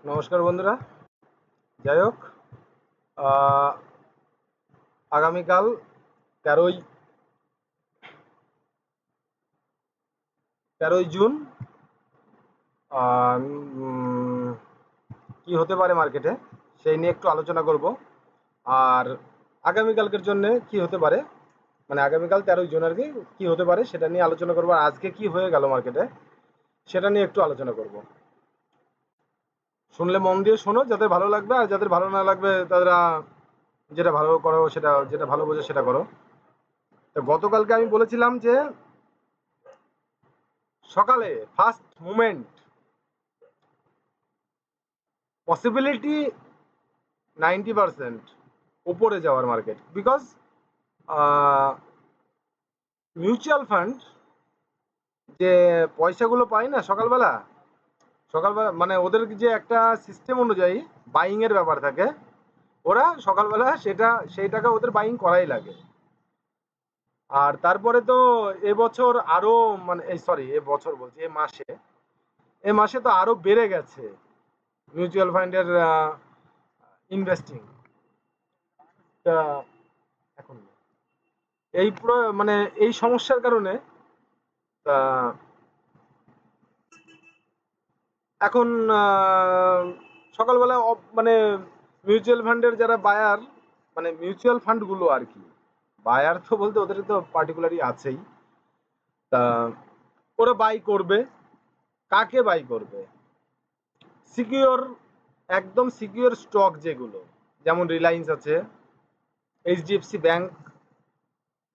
নমস্কার বন্ধুরা। যাই হোক, আহ, আগামীকাল 13ই জুন কি হতে পারে মার্কেটে সেই নিয়ে একটু আলোচনা করব। আর আগামীকালকের জন্য কি হতে পারে, মানে আগামীকাল 13ই জুন আর কি কি হতে পারে সেটা নিয়ে আলোচনা করবো। আর আজকে কি হয়ে গেল মার্কেটে সেটা নিয়ে একটু আলোচনা করব। শুনলে মন দিয়ে শোনো, যাদের ভালো লাগবে, আর যাদের ভালো না লাগবে তারা যেটা ভালো করো, সেটা যেটা ভালো বোঝো সেটা করো। তো গতকালকে আমি বলেছিলাম যে সকালে ফার্স্ট মুভমেন্ট পসিবিলিটি 90% উপরে যাওয়ার মার্কেট, বিকজ মিউচুয়াল ফান্ড যে পয়সাগুলো পায় না সকালবেলা, মানে ওদের যে একটা সিস্টেম অনুযায়ী বাইং এর ব্যাপার থাকে, ওরা সকালবেলা সেই টাকা ওদের বাইং করাই লাগে। আর তারপরে তো এবছর আরো, মানে এই সরি এ বছর বলছি, এ মাসে তো আরো বেড়ে গেছে মিউচুয়াল ফান্ডের ইনভেস্টিং। এখন মানে এই সমস্যার কারণে আহ, এখন সকালবেলা মানে মিউচুয়াল ফান্ডের যারা বায়ার, মানে মিউচুয়াল ফান্ড গুলো আর কি, বায়ার তো বলতে ওদের তো পার্টিকুলারই আছেই। তা ওরা বাই করবে, কাকে বাই করবে? সিকিউর, একদম সিকিউর স্টক যেগুলো, যেমন রিলায়েন্স আছে, HDFC bank,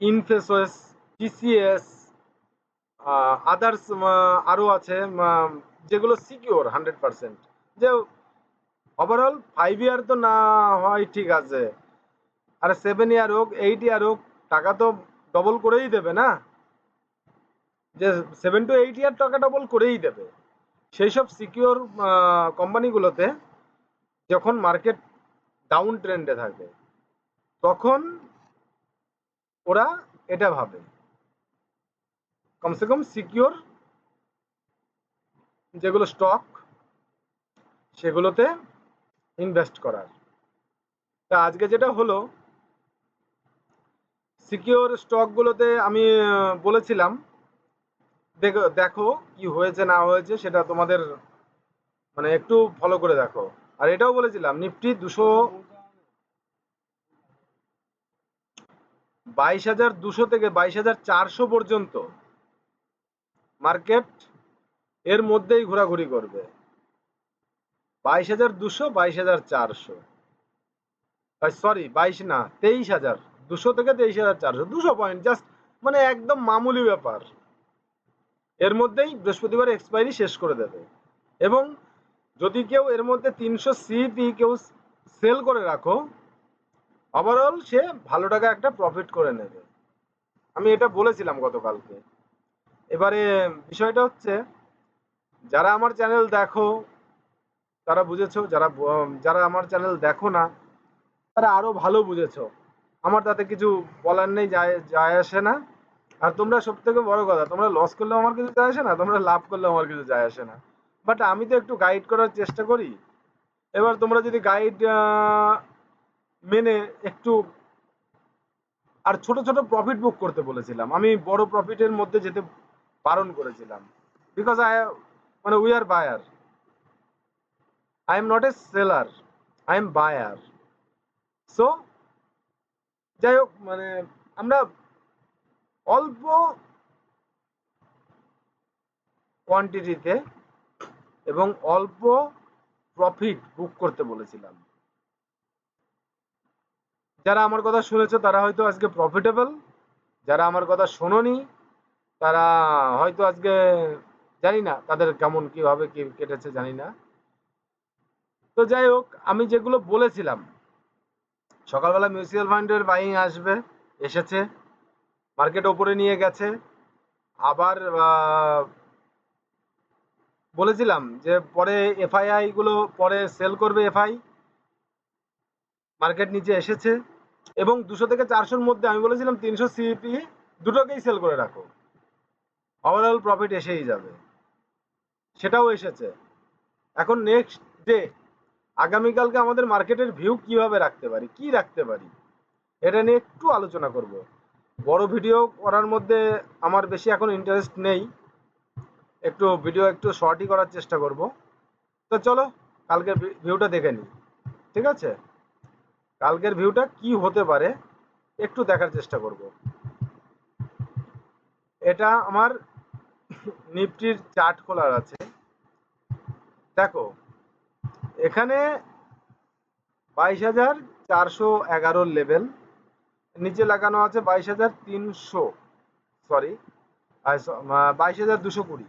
Infosys, TCS, others আরো আছে, যেগুলো সিকিউর 100%। যে ওভারঅল 5 ইয়ার তো না হয় ঠিক আছে, আরে 7 ইয়ার হোক, 8 ইয়ার হোক, টাকা তো ডবল করেই দেবে না, যে 7 to 8 ইয়ার টাকা ডবল করেই দেবে। সেই সব সিকিউর কোম্পানিগুলোতে যখন মার্কেট ডাউন ট্রেন্ডে থাকে তখন ওরা এটা ভাবে কমসে কম সিকিউর যেগুলো স্টক সেগুলোতে ইনভেস্ট করার। তা আজকে যেটা হলো, সিকিউর স্টকগুলোতে আমি বলেছিলাম দেখো দেখো কি হয়েছে না হয়েছে সেটা তোমাদের মানে একটু ফলো করে দেখো। আর এটাও বলেছিলাম নিফটি 22,200 থেকে 22,400 পর্যন্ত মার্কেট এর মধ্যেই ঘোরাঘুরি করবে। 22,200, 22,400, সরি 22 না, 23,200 থেকে 23,400, 200 পয়েন্ট জাস্ট, মানে একদম মামুলি ব্যাপার। এর মধ্যেই বৃহস্পতিবার এক্সপায়ারি শেষ করে দেবে। এবং যদি কেউ এর মধ্যে 300 সিপি কেউ সেল করে রাখো, ওভারঅল সে ভালো টাকা একটা প্রফিট করে নেবে। আমি এটা বলেছিলাম গতকালকে। এবারে বিষয়টা হচ্ছে, যারা আমার চ্যানেল দেখো তারা বুঝেছো, যারা আমার চ্যানেল দেখো না তারা আরো ভালো বুঝেছো। আমার তাতে কিছু বলার নেই, যায় যায় আসে না। আর তোমরা সব থেকে বড় কথা, তোমরা লস করলেও আমার কিছু যায় আসে না, তোমরা লাভ করলেও আমার কিছু যায় আসে না। বাট আমি তো একটু গাইড করার চেষ্টা করি। এবার তোমরা যদি গাইড মেনে একটু, আর ছোট ছোট প্রফিট বুক করতে বলেছিলাম, আমি বড় প্রফিটের মধ্যে যেতে বারণ করেছিলাম। বিকজ মানে we are buyer, I am not a seller, I am buyer. So যাই হোক, মানে আমরা অল্প কোয়ান্টিটিতে এবং অল্প প্রফিট বুক করতে বলেছিলাম। যারা আমার কথা শুনেছো তারা হয়তো আজকে প্রফিটেবল, যারা আমার কথা শোনোনি তারা হয়তো আজকে জানি না তাদের কেমন কিভাবে কি কেটেছে জানি না। তো যাই হোক, আমি যেগুলো বলেছিলাম, সকালবেলা মিউচুয়াল ফান্ডের বাইং আসবে, এসেছে, মার্কেট ওপরে নিয়ে গেছে। আবার বলেছিলাম যে পরে এফআইআই গুলো পরে সেল করবে, এফআই মার্কেট নিচে এসেছে। এবং 200 থেকে 400-র মধ্যে আমি বলেছিলাম 300 সিপি দুটোকেই সেল করে রাখো, ওভারঅল প্রফিট এসেই যাবে। সেটাও এসেছে। এখন নেক্সট যে আগামীকালকে আমাদের মার্কেটের ভিউ কিভাবে রাখতে পারি, কি রাখতে পারি, এটা নিয়ে একটু আলোচনা করব। বড় ভিডিও করার মধ্যে আমার বেশি এখন ইন্টারেস্ট নেই, একটু ভিডিও একটু শর্টই করার চেষ্টা করব। তো চলো কালকের ভিউটা দেখে নিই। ঠিক আছে, কালকের ভিউটা কি হতে পারে একটু দেখার চেষ্টা করব। এটা আমার নিফটির চার্ট খোলার আছে। দেখো এখানে 22,411 লেভেল, নিচে লাগানো আছে 22,300, সরি 22,220,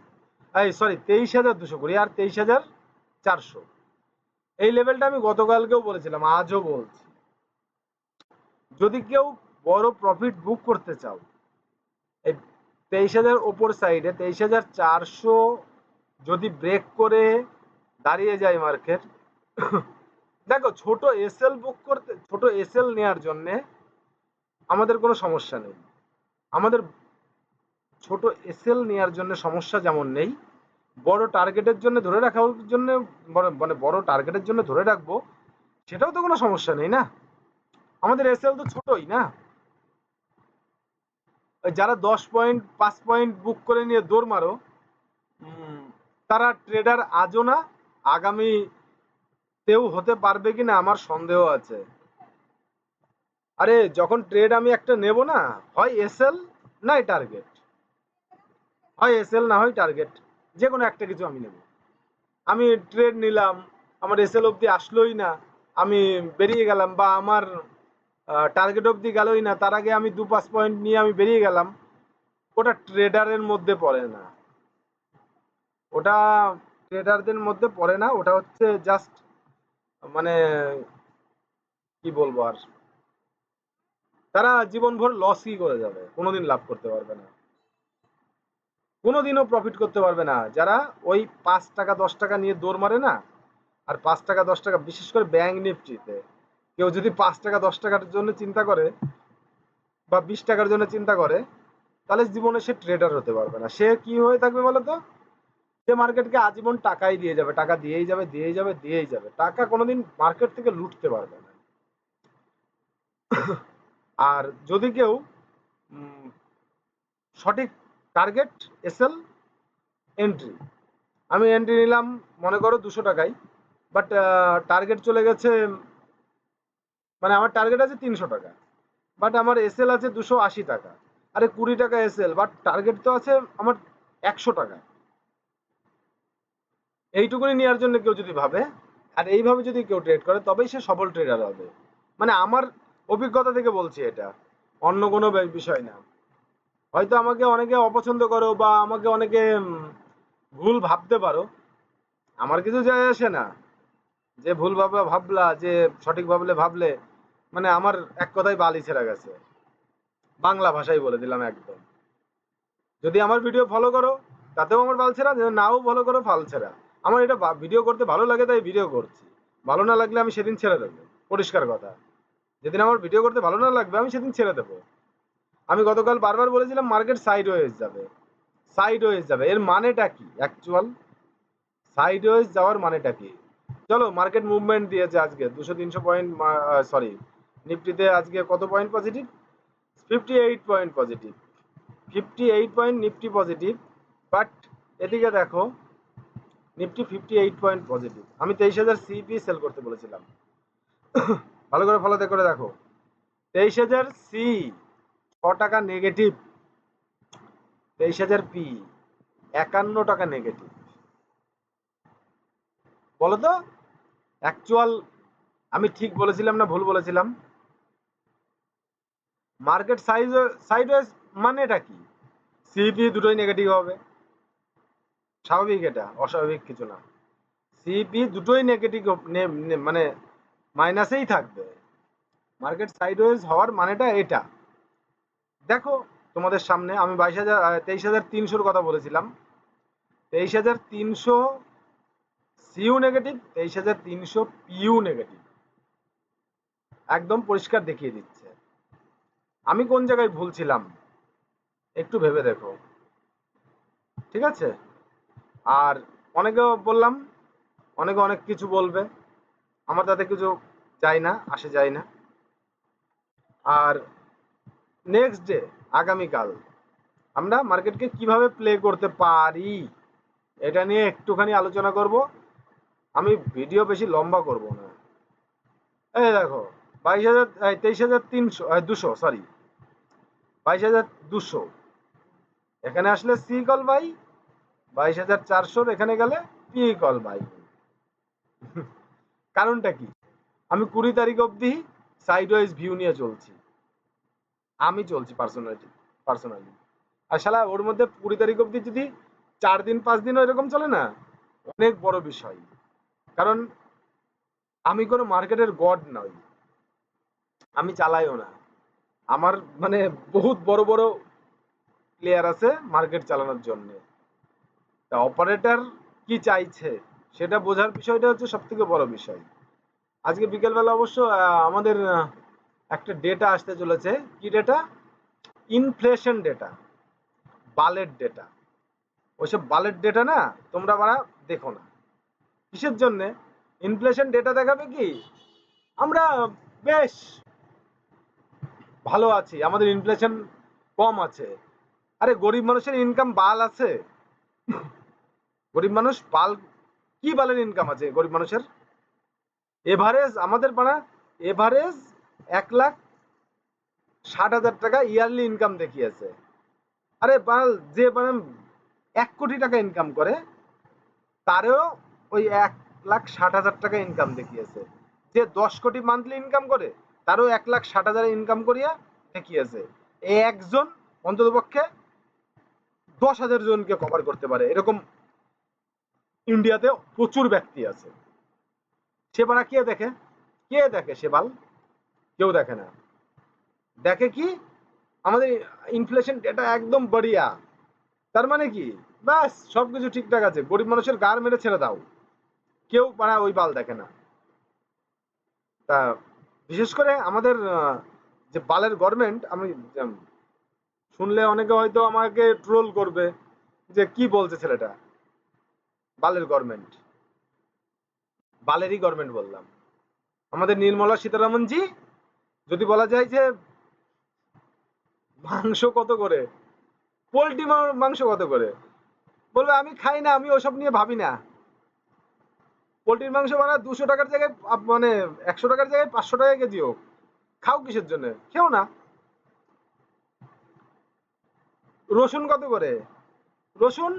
এই সরি 23,220 আর 23,400। এই লেভেলটা আমি গতকালকেও বলেছিলাম, আজও বলছি, যদি কেউ বড় প্রফিট বুক করতে চাও, এই 23,000 ওপর সাইডে 23,400 যদি ব্রেক করে দাঁড়িয়ে যায় মার্কেট, দেখো ছোট এসএল বুক করতে, ছোট এসএল নেওয়ার জন্য আমাদের কোনো সমস্যা নেই। আমাদের ছোট এসএল নেওয়ার জন্য সমস্যা যেমন নেই, বড় টার্গেটের জন্য ধরে রাখার জন্য, মানে বড় টার্গেটের জন্য ধরে রাখবো, সেটাও তো কোনো সমস্যা নেই না। আমাদের এসএল তো ছোটই না। যারা 10 পয়েন্ট 5 পয়েন্ট বুক করে নিয়ে দৌড় মারো, তারা ট্রেডার আজও না, আগামীতেও হতে পারবে কিনা আমার সন্দেহ আছে। আরে যখন ট্রেড আমি একটা নেব না, হয় এসএল নাই টার্গেট, হয় এসএল না হয় টার্গেট, যে কোনো একটা কিছু আমি নেব। আমি ট্রেড নিলাম, আমার এসএল অবধি আসলোই না, আমি বেরিয়ে গেলাম, বা আমার টার্গেট অবধি গেলই না, তার আগে আমি 2-5 পয়েন্ট নিয়ে আমি বেরিয়ে গেলাম, ওটা ট্রেডারের মধ্যে পড়ে না। ওটা ট্রেডারদের মধ্যে পড়ে না, ওটা হচ্ছে জাস্ট মানে কি বলবো আর, তারা জীবনভর লসই করে যাবে, কোনোদিন লাভ করতে পারবে না, কোনোদিনও প্রফিট করতে পারবে না। যারা ওই 5 টাকা 10 টাকা নিয়ে দৌড় মারে না, আর 5 টাকা 10 টাকা, বিশেষ করে ব্যাংক নিফটিতে কেউ যদি 5 টাকা 10 টাকার জন্য চিন্তা করে বা 20 টাকার জন্য চিন্তা করে, তাহলে জীবনে সে ট্রেডার হতে পারবে না। সে কি হয়ে থাকবে বলতো, সে মার্কেটকে আজীবন টাকাই দিয়ে যাবে, টাকা দিয়েই যাবে, দিয়েই যাবে, দিয়েই যাবে, টাকা কোনোদিন মার্কেট থেকে লুটতে পারবে না। আর যদি কেউ সঠিক টার্গেট এসএল এন্ট্রি, আমি এন্ট্রি নিলাম মনে করো 200 টাকায়, বাট টার্গেট চলে গেছে, মানে আমার টার্গেট আছে 300 টাকা, বাট আমার এসএল আছে 280 টাকা। আরে 20 টাকা এসএল, বাট টার্গেট তো আছে আমার 100 টাকা। এইটুকুনি নেওয়ার জন্য কেউ যদি ভাবে, আর এইভাবে যদি কেউ ট্রেড করে, তবেই সে সফল ট্রেডার হবে। মানে আমার অভিজ্ঞতা থেকে বলছি এটা, অন্য কোনো বিষয় না। হয়তো আমাকে অনেকে অপছন্দ করো বা আমাকে অনেকে ভুল ভাবতে পারো, আমার কিছু যায় আসে না। যে ভুল ভাবলা ভাবলা, যে সঠিক ভাবলে ভাবলে, মানে আমার এক কথায় বালি ছেড়ে গেছে, বাংলা ভাষায় বলে দিলাম একদম। যদি আমার ভিডিও ফলো করো তাতেও আমার বাল ছেড়া, যদি নাও ফলো করো ফাল ছেড়া। আমার এটা ভিডিও করতে ভালো লাগে তাই ভিডিও করছি, ভালো না লাগলে আমি সেদিন ছেড়ে দেবো, পরিষ্কার কথা। যেদিন আমার ভিডিও করতে ভালো না লাগবে আমি সেদিন ছেড়ে দেবো। আমি গতকাল বারবার বলেছিলাম মার্কেট সাইড ওয়েজ যাবে, সাইড ওয়েজ যাবে, এর মানেটা কি অ্যাকচুয়াল, সাইড ওয়েজ যাওয়ার মানেটা কি? চলো মার্কেট মুভমেন্ট দিয়েছে আজকে 200-300 পয়েন্ট, সরি নিফটিতে আজকে কত point positive, 58 point positive, 58 point Nifty positive. But এদিকে দেখো নিফটি 58 পয়েন্ট পজিটিভ, আমি 23,000 সিপি সেল করতে বলেছিলাম, ভালো করে ফলো করে দেখো, 23,000 সি 6 টাকা নেগেটিভ, 23,000 পি 51 টাকা নেগেটিভ। বলো তো অ্যাকচুয়াল আমি ঠিক বলেছিলাম না ভুল বলেছিলাম? মার্কেট সাইডওয়েজ মানেটা কি? সিপি দুটোই নেগেটিভ হবে, স্বাভাবিক, এটা অস্বাভাবিক কিছু না। সিপি দুটোই নেগেটিভ, মানে মাইনাসেই থাকবে। মার্কেট সাইডওয়েজ হওয়ার মানেটা এটা। দেখো তোমাদের সামনে আমি 23,300 কথা বলেছিলাম, 23,300 সিইউ নেগেটিভ, 23,300 পিইউ নেগেটিভ, একদম পরিষ্কার দেখিয়ে দিচ্ছে। আমি কোন জায়গায় ভুল ছিলাম একটু ভেবে দেখো, ঠিক আছে? আর অনেকে বললাম, অনেকে অনেক কিছু বলবে, আমার তাতে কিছু যায় না, আসে যায় না। আর নেক্সট ডে, আগামীকাল আমরা মার্কেটকে কিভাবে প্লে করতে পারি এটা নিয়ে একটুখানি আলোচনা করব। আমি ভিডিও বেশি লম্বা করব না। এই দেখো, 22,000, 23,300, 200, সরি, 22,200 এখানে আসলে সি কল বাই, 22,400 এখানে গেলে পি কল বাই। কারণটা কি? আমি 20 তারিখ অবধি সাইড ওয়াইজ ভিউ নিয়ে চলছি, আমি চলছি পার্সোনালি। আর শালা ওর মধ্যে 20 তারিখ অবধি যদি 4 দিন 5 দিন এরকম চলে না, অনেক বড় বিষয়। কারণ আমি কোনো মার্কেটের গড নই, আমি চালাইও না। আমার মানে বহুত বড় বড় প্লেয়ার আছে মার্কেট চালানোর জন্য। তা অপারেটর কি চাইছে সেটা বোঝার বিষয়টা হচ্ছে সব থেকে বড় বিষয়। আজকে বিকেলবেলা অবশ্য আমাদের একটা ডেটা আসতে চলেছে। কি ডেটা? ইনফ্লেশন ডেটা, বালের ডেটা। ওইসব বালের ডেটা না তোমরা বাড়া দেখো না। কিসের জন্য? ইনফ্লেশন ডেটা দেখাবে কি আমরা বেশ ভালো আছি, আমাদের ইনফ্লেশন কম আছে। আরে গরিব মানুষের ইনকাম বাল আছে? গরিব মানুষ বাল, কি বালের ইনকাম আছে গরিব মানুষের? এভারেজ আমাদের পাড়া, এভারেজ 1,60,000 টাকা ইয়ারলি ইনকাম দেখিয়েছে। আরে বাল, যে মানে 1 কোটি টাকা ইনকাম করে তারও ওই 1,60,000 টাকা ইনকাম দেখিয়েছে। যে 10 কোটি মান্থলি ইনকাম করে তারও 1,60,000 ইনকাম করিয়া দেখিয়েছে। এই একজন অন্তত পক্ষে 10,000 জনকে কভার করতে পারে, এরকম ইন্ডিয়াতে প্রচুর ব্যক্তি আছে। সে বানা কে দেখে? কে দেখে সে বাল? কেউ দেখে না। দেখে কি আমাদের ইনফ্লেশন ডেটা একদম বড়িয়া, তার মানে কি ব্যাস সবকিছু ঠিকঠাক আছে, গরিব মানুষের গার মেরে ছেড়ে দাও, কেউ মানে ওই বাল দেখে না। তা বিশেষ করে আমাদের যে বালের গভর্নমেন্ট, আমি শুনলে অনেকে হয়তো আমাকে ট্রোল করবে যে কি বলছে ছেলেটা। বালের গভর্নমেন্ট, বালেরই গভর্নমেন্ট বললাম। আমাদের নির্মলা সীতারামন জি যদি বলা যায় যে মাংস কত করে, পোল্ট্রি মাংস কত করে, বলবে আমি খাই না, আমি ওসব নিয়ে ভাবি না। পোল্ট্রির মাংস মানে 200 টাকার জায়গায় মানে 100 টাকার জায়গায় 500 টাকা কেজি হোক, খাও কিসের জন্য? খেও না। রসুন কত করে? রসুন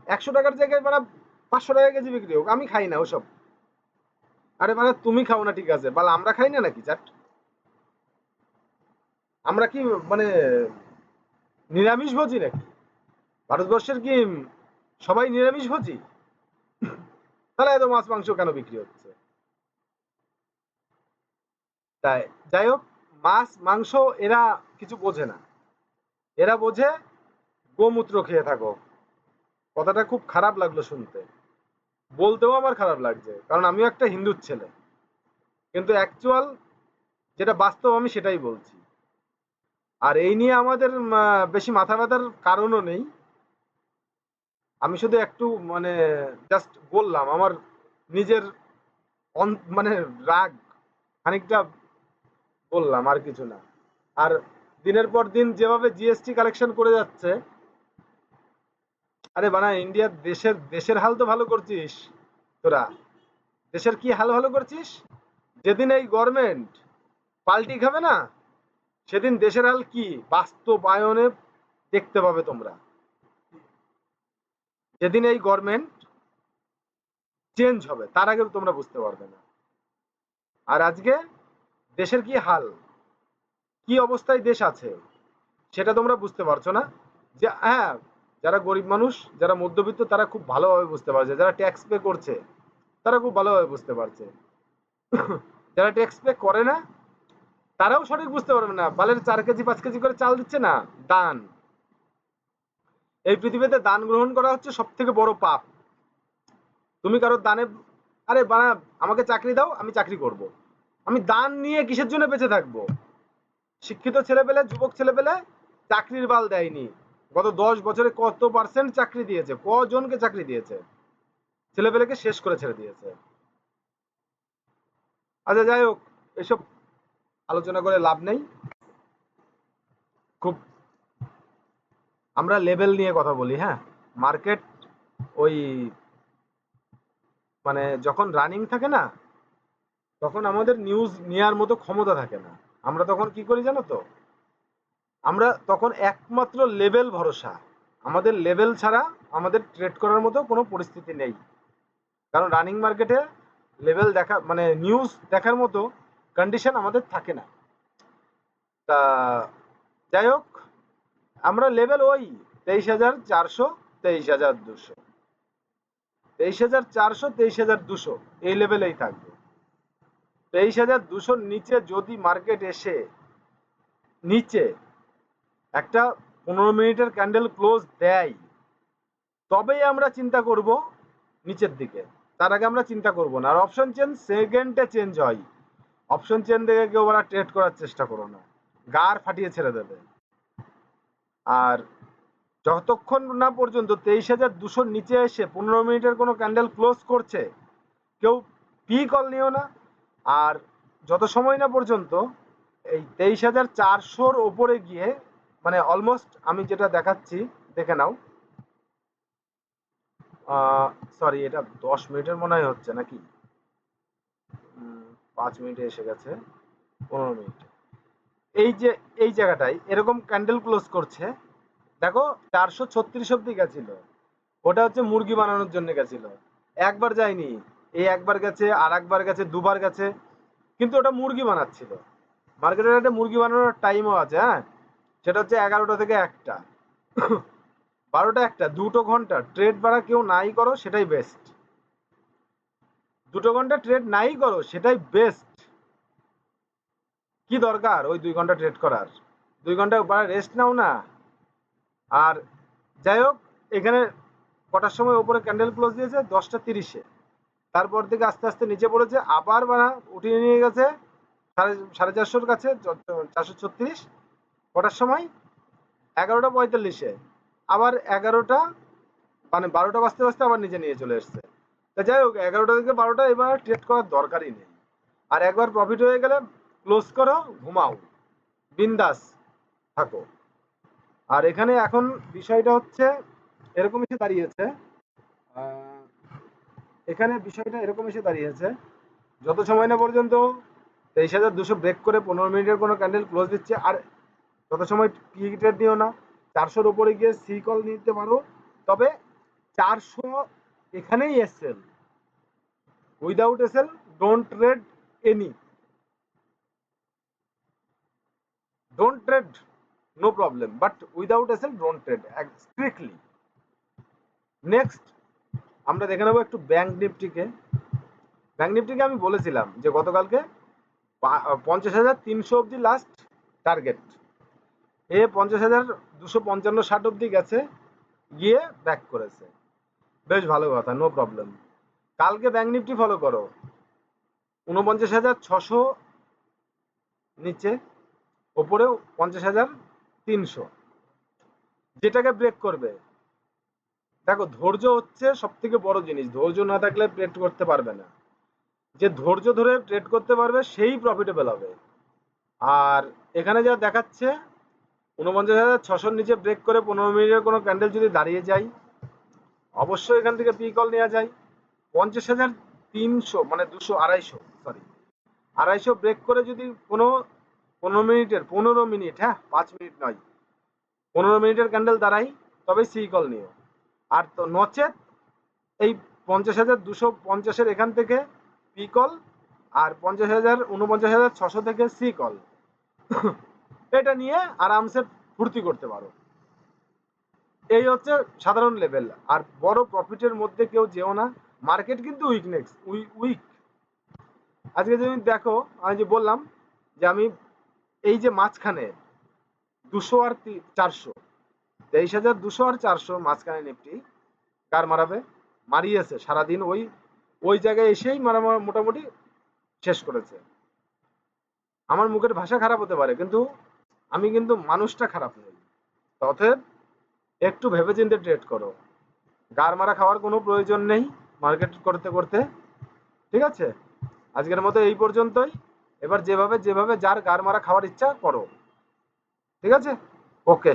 100 টাকার জায়গায় মানে 500 টাকা কেজি বিক্রি হোক, আমি খাই না ওসব। আরে মানে তুমি খাও না ঠিক আছে, বলে আমরা খাই না নাকি? চাট, আমরা কি মানে নিরামিষ ভোজি নাকি? ভারতবর্ষের কি সবাই নিরামিষ ভোজি? তাহলে এত মাছ মাংস কেন বিক্রি হচ্ছে? তাই যাই হোক, মাছ মাংস এরা কিছু বোঝে না, এরা বোঝে গোমূত্র খেয়ে থাকো। কথাটা খুব খারাপ লাগলো শুনতে, বলতেও আমার খারাপ লাগছে, কারণ আমিও একটা হিন্দুর ছেলে, কিন্তু অ্যাকচুয়াল যেটা বাস্তব আমি সেটাই বলছি। আর এই নিয়ে আমাদের বেশি মাথা ব্যথার কারণও নেই। আমি শুধু একটু মানে জাস্ট বললাম আমার নিজের মানে রাগ খানিকটা বললাম, আর কিছু না। আর দিনের পর দিন যেভাবে জিএসটি কালেকশন করে যাচ্ছে, আরে বানা ইন্ডিয়ার দেশের দেশের হাল তো ভালো করছিস তোরা। দেশের কি হাল ভালো করছিস? যেদিন এই গভর্নমেন্ট পাল্টি খাবে না, সেদিন দেশের হাল কি বাস্তবায়নে দেখতে পাবে তোমরা। যেদিন এই গভর্নমেন্ট চেঞ্জ হবে তার আগে তোমরা বুঝতে পারবে না। আর আজকে দেশের কি হাল, কি অবস্থায় দেশ আছে সেটা তোমরা বুঝতে পারছো না। যে হ্যাঁ, যারা গরিব মানুষ, যারা মধ্যবিত্ত, তারা খুব ভালোভাবে বুঝতে পারছে, যারা ট্যাক্স পে করছে তারা খুব ভালোভাবে বুঝতে পারছে। যারা ট্যাক্স পে করে না তারাও সঠিক বুঝতে পারবে না। বালের 4 কেজি 5 কেজি করে চাল দিচ্ছে না, দান। এই পৃথিবীতে দান গ্রহণ করা হচ্ছে সব থেকে বড় পাপ। তুমি কারোর দানে, আরে বানা আমাকে চাকরি দাও আমি চাকরি করব, আমি দান নিয়ে কিসের জন্য বেঁচে থাকবো? শিক্ষিত ছেলে পেলে, যুবক ছেলে পেলে চাকরির বাল দেয়নি। গত 10 বছরে কত পার্সেন্ট চাকরি দিয়েছে, কজনকে চাকরি দিয়েছে? ছেলেপেলেকে শেষ করে ছেড়ে দিয়েছে। আচ্ছা যাই হোক, এসব আলোচনা করে লাভ নেই। খুব আমরা লেভেল নিয়ে কথা বলি। হ্যাঁ, মার্কেট ওই মানে যখন রানিং থাকে না, তখন আমাদের নিউজ নেওয়ার মতো ক্ষমতা থাকে না। আমরা তখন কি করি জানো তো, আমরা তখন একমাত্র লেভেল ভরসা। আমাদের লেভেল ছাড়া আমাদের ট্রেড করার মতো কোনো পরিস্থিতি নেই, কারণ রানিং মার্কেটে লেভেল দেখা মানে নিউজ দেখার মতো কন্ডিশন আমাদের থাকে না। তা যাই হোক, আমরা লেভেল ওই 23,400, 23,200, 23,400, 23,200 এই লেভেলেই থাকবে। 23,200 নিচে যদি মার্কেট এসে নিচে একটা 15 মিনিটের ক্যান্ডেল ক্লোজ দেয়, তবেই আমরা চিন্তা করব নিচের দিকে। তার আগে আমরা চিন্তা করব না। আর অপশন চেঞ্জ সেকেন্ডে চেঞ্জ হয়। অপশন চেঞ্জ দেখে কেউ ওরা ট্রেড করার চেষ্টা করো না, গার ফাটিয়ে ছেড়ে দেবে। আর যতক্ষণ না পর্যন্ত 23,200 নিচে এসে 15 মিনিটের কোনো ক্যান্ডেল ক্লোজ করছে, কেউ পি কল নিও না। আর যত সময় না পর্যন্ত এই 23,400-র ওপরে গিয়ে, মানে অলমোস্ট আমি যেটা দেখাচ্ছি দেখে নাও। সরি, এটা 10 মিনিটের মনে হয় হচ্ছে নাকি, 5 মিনিটে এসে গেছে, 15 মিনিট। এই যে এই জায়গাটায় এরকম ক্যান্ডেল ক্লোজ করছে, দেখো 436 অব্দি গেছিল। ওটা হচ্ছে মুরগি বানানোর জন্য গেছিল, একবার যায়নি। এই একবার গেছে, আর একবার গেছে, দুবার গেছে, কিন্তু ওটা মুরগি বানাচ্ছিল। মার্কেটের একটা মুরগি বানানোর টাইমও আছে। হ্যাঁ, সেটা হচ্ছে 11টা থেকে 1টা, 12টা 1টা, 2 ঘন্টা ট্রেড বাড়া কেউ নাই করো সেটাই বেস্ট। 2 ঘন্টা ট্রেড নাই করো সেটাই বেস্ট। কি দরকার ওই 2 ঘন্টা ট্রেড করার? 2 ঘন্টা রেস্ট নাও না। আর যাই হোক, এখানে কটার সময় ওপরে ক্যান্ডেল ক্লোজ দিয়েছে? 10টা 30-এ। তারপর থেকে আস্তে আস্তে নিচে পড়েছে, আবার বানা উঠিয়ে নিয়ে গেছে 450-এর কাছে, 436। কটার সময়? 11টা 45-এ। আবার 11টা মানে 12টা বাজতে বাজতে আবার নিচে নিয়ে চলে এসছে। তা যাই হোক, 11টা থেকে 12টা এবার ট্রেড করার দরকারই নেই। আর একবার প্রফিট হয়ে গেলে ক্লোজ করো, ঘুমাও, বিন্দাস থাকো। আর এখানে এখন বিষয়টা হচ্ছে এরকম এসে দাঁড়িয়েছে, এখানে বিষয়টা এরকম এসে দাঁড়িয়েছে, যত সময় না পর্যন্ত 23,200 ব্রেক করে 15 মিনিটের কোনো ক্যান্ডেল ক্লোজ দিচ্ছে, আর তত সময় পি ট্রেড নিও না। 400-র উপরে গিয়ে সি কল নিতে পারো, তবে 400 এখানেই SL. Without SL don't trade any, don't trade, no problem, but without SL don't trade strictly. Next আমরা দেখে নেবো একটু ব্যাংক নিফটিকে। ব্যাংক নিফটিকে আমি বলেছিলাম যে গতকালকে 50,300 অব্দি লাস্ট টার্গেট। 50,255-60 অব্দি গেছে, গিয়ে ব্যাক করেছে, বেশ ভালো কথা, নো প্রবলেম। কালকে ব্যাংক নিফটি ফলো করো, 49,600 নিচে, ওপরেও 50,300, যেটাকে ব্রেক করবে। দেখো, ধৈর্য হচ্ছে সব থেকে বড় জিনিস। ধৈর্য না থাকলে ট্রেড করতে পারবে না। যে ধৈর্য ধরে ট্রেড করতে পারবে সেই প্রফিটেবল হবে। আর এখানে যা দেখাচ্ছে 49,600-র নিচে ব্রেক করে 15 মিনিটের কোনো ক্যান্ডেল যদি দাঁড়িয়ে যায়, অবশ্যই এখান থেকে পি কল নেওয়া যায়। 50,300 মানে 200 250 ব্রেক করে যদি কোনো 15 মিনিট, হ্যাঁ 5 মিনিট নয়, 15 মিনিটের ক্যান্ডেল দাঁড়াই, তবে সি কল নিও। আর তো নচেত এই 50,250-এর এখান থেকে পি কল, আর 49,600 থেকে সি কল, এটা নিয়ে আরামসে ফুর্তি করতে পারো। এই হচ্ছে সাধারণ লেভেল। আর বড় প্রফিটের মধ্যে কেউ যেও না। মার্কেট কিন্তু উইক। আজকে যদি দেখো, আমি যে বললাম যে আমি এই যে মাঝখানে 200 আর 400, 23,200 আর 400 মাঝখানে নিফটি কার মারাবে? মারিয়েছে সারাদিন, ওই ওই জায়গায় এসেই মোটামুটি শেষ করেছে। আমার মুখের ভাষা খারাপ হতে পারে, কিন্তু আমি কিন্তু মানুষটা খারাপ নই। অতএব একটু ভেবেচিন্তে ট্রেড করো, গার মারা খাওয়ার কোনো প্রয়োজন নেই। মার্কেট করতে করতে। ঠিক আছে, আজকের মতো এই পর্যন্তই। এবার যেভাবে যেভাবে যার গার মারা খাওয়ার ইচ্ছা করো। ঠিক আছে, ওকে।